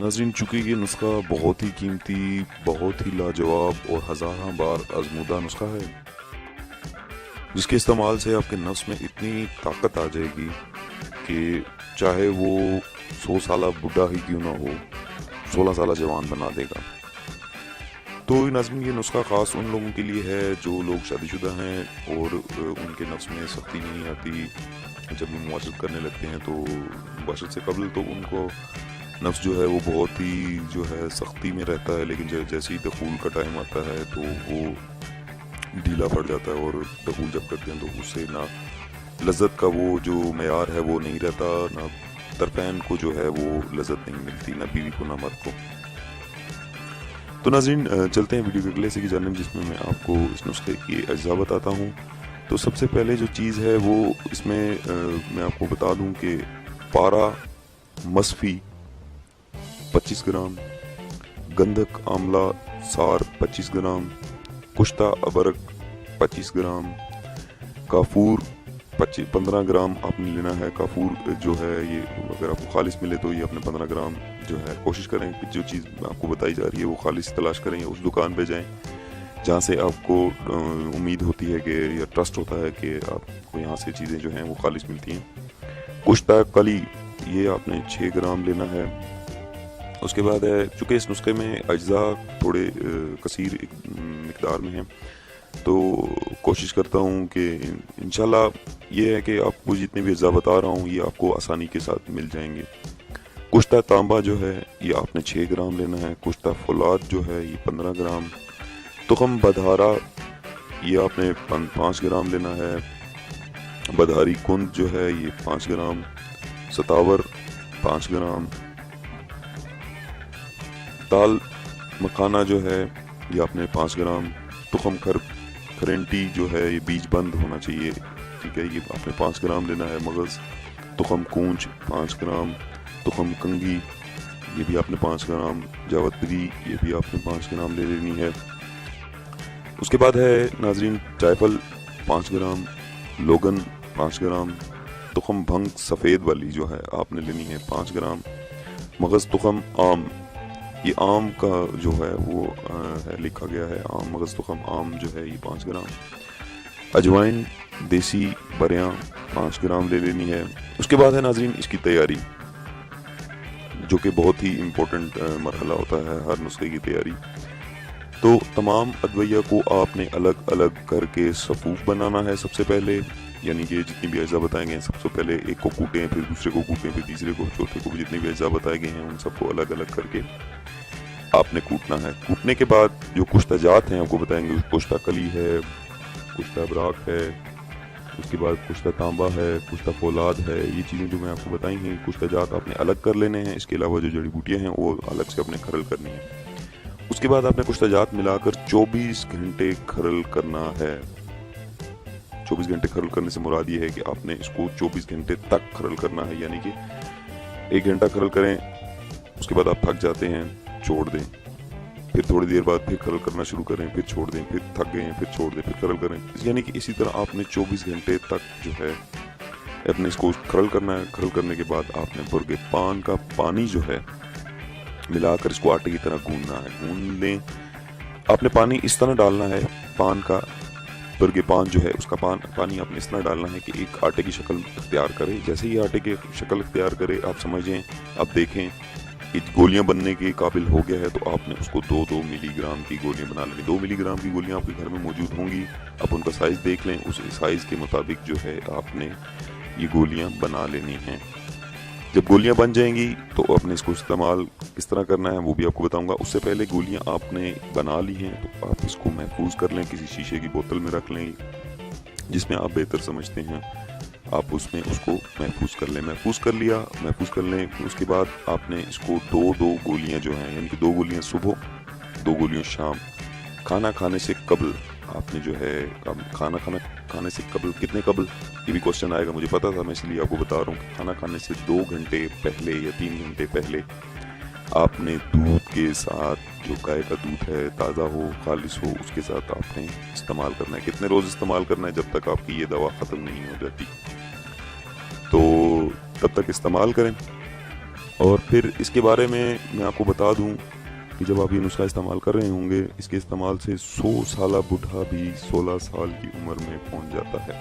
नाज़रीन, चूँकि ये नुस्खा बहुत ही कीमती, बहुत ही लाजवाब और हज़ारों बार आज़मूदा नुस्खा है, जिसके इस्तेमाल से आपके नफ्स में इतनी ताकत आ जाएगी कि चाहे वो 100 साला बुढ़ा ही क्यों ना हो, 16 साला जवान बना देगा। तो नाज़रीन, ये नुस्खा ख़ास उन लोगों के लिए है जो लोग शादीशुदा हैं और उनके नफ्स में सख्ती नहीं आती। जब वो मुआशरत करने लगते हैं तो मुआशरत से कबल तो उनको नफ्स जो है वो बहुत ही जो है सख्ती में रहता है, लेकिन जैसे ही दखूल का टाइम आता है तो वो ढीला पड़ जाता है और दखूल जब करते हैं तो उससे ना लज़्ज़त का वो जो मेयार है वो नहीं रहता, ना तरफैन को जो है वो लज़्ज़त नहीं मिलती, ना बीवी को ना मर्द को। तो नाज़रीन, चलते हैं वीडियो के अगले हिस्से की जानिब, जिसमें मैं आपको इस नुस्खे की अज्जा बताता हूँ। तो सबसे पहले जो चीज़ है वो इसमें मैं आपको बता दूँ कि पारा मसफ़ी 25 ग्राम, गंधक आमला सार 25 ग्राम, कुश्ता अबरक 25 ग्राम, काफूर 15 ग्राम आपने लेना है। काफूर जो है ये अगर आपको खालिस मिले तो ये अपने 15 ग्राम जो है कोशिश करें कि जो चीज़ आपको बताई जा रही है वो खालिस तलाश करें या उस दुकान पे जाएं जहाँ से आपको उम्मीद होती है कि या ट्रस्ट होता है कि आपको यहाँ से चीज़ें जो हैं वो खालिस मिलती हैं। कुश्ता कली ये आपने 6 ग्राम लेना है। उसके बाद है, चूँकि इस नुस्खे में अज्जा थोड़े कसीर मिकदार में हैं, तो कोशिश करता हूँ कि इंशाल्लाह ये है कि आपको जितने भी अज्जा बता रहा हूँ ये आपको आसानी के साथ मिल जाएंगे। कुश्ता तांबा जो है ये आपने 6 ग्राम लेना है। कुश्ता फौलाद जो है ये 15 ग्राम। तुखम बदहारा ये आपने 5 ग्राम लेना है। बदहारी कुंद जो है ये 5 ग्राम। सतावर 5 ग्राम। दाल मखाना जो है ये आपने 5 ग्राम। तुखम खरेंटी जो है ये बीज बंद होना चाहिए, ठीक है, ये आपने 5 ग्राम लेना है। मगज़ तुखम कूंच 5 ग्राम। तुखम कंगी ये भी आपने 5 ग्राम। जावत्री ये भी आपने 5 ग्राम ले लेनी है। उसके बाद है नाजरीन जायफल 5 ग्राम, लोगन 5 ग्राम, तुखम भंग सफ़ेद वाली जो है आपने लेनी है 5 ग्राम। मगज़ तुखम आम, ये आम का जो है वो है लिखा गया है आम, मगज़ तुखम आम जो है ये 5 ग्राम। अजवाइन देसी बरियां 5 ग्राम ले लेनी है। उसके बाद है नाजरीन इसकी तैयारी, जो कि बहुत ही इम्पोर्टेंट मरहला होता है हर नुस्खे की तैयारी। तो तमाम अदविया को आपने अलग अलग करके सफ़ूफ बनाना है सबसे पहले, यानी कि जितनी भी अज्जा बताए गए हैं सबसे पहले एक को कूटें, फिर दूसरे को कूटें, फिर तीसरे को, चौथे को, जितने भी अज्जा बताए गए हैं उन सबको अलग अलग करके आपने कूटना है। कूटने के बाद जो कुश्ता जात हैं आपको बताएंगे, कुश्ता कली है, कुश्ता बराक है, उसके बाद कुश्ता तांबा है, कुश्ता फौलाद है, ये चीज़ें जो मैं आपको बताई हैं कुश्ता जात आपने अलग कर लेने हैं। इसके अलावा जो जड़ी बूटियाँ हैं वो अलग से अपने खरल करनी है। उसके बाद आपने कुश्ता जात मिलाकर 24 घंटे खरल करना है। 24 घंटे खरल करने से मुराद ये है कि आपने इसको 24 घंटे तक खरल करना है, यानी कि 1 घंटा खरल करें, उसके बाद आप थक जाते हैं छोड़ दें, फिर थोड़ी देर बाद फिर खरल करना शुरू करें, फिर छोड़ दें, फिर थक गए हैं फिर छोड़ दें, फिर खरल करें, यानी कि इसी तरह आपने 24 घंटे तक जो है अपने इसको खरल करना है। खरल करने के बाद आपने बुर्गे पान का पानी जो है मिलाकर इसको आटे की तरह गूंदना है। गूंद लें, आपने पानी इस तरह डालना है, पान का बुर्गे पान जो है उसका पानी आपने इस तरह डालना है कि एक आटे की शक्ल इख्तियार करे। जैसे ही आटे की शक्ल इख्तियार करे आप समझें, आप देखें गोलियां बनने के काबिल हो गया है, तो आपने उसको 2-2 मिलीग्राम की गोलियां बना लेनी। 2 मिलीग्राम की गोलियां आपके घर में मौजूद होंगी, आप उनका साइज़ देख लें, उस साइज़ के मुताबिक जो है आपने ये गोलियां बना लेनी हैं। जब गोलियां बन जाएंगी तो आपने इसको इस्तेमाल किस तरह करना है वो भी आपको बताऊंगा। उससे पहले गोलियां आपने बना ली हैं तो आप इसको महफूज कर लें, किसी शीशे की बोतल में रख लें जिसमें आप बेहतर समझते हैं, आप उसमें उसको महफूज कर लें। महफूज कर लिया, महफूज कर लें। उसके बाद आपने इसको 2-2 गोलियां जो हैं, यानी कि 2 गोलियां सुबह, 2 गोलियां शाम, खाना खाने से कबल आपने जो है खाना खाने से कबल, कितने कबल ये भी क्वेश्चन आएगा, मुझे पता था, मैं इसलिए आपको बता रहा हूँ कि खाना खाने से 2 घंटे पहले या 3 घंटे पहले आपने दूध के साथ, जो गाय का दूध है ताज़ा हो, खालिस हो, उसके साथ आपने इस्तेमाल करना है। कितने रोज़ इस्तेमाल करना है? जब तक आपकी ये दवा ख़त्म नहीं हो जाती, तो तब तक इस्तेमाल करें। اور پھر اس کے بارے میں آپ کو بتا دوں کہ جب آپ یہ نسخہ استعمال کر رہے ہوں گے، اس کے استعمال سے 100 سالہ بوڑھا بھی 16 سال کی عمر میں پہنچ جاتا ہے۔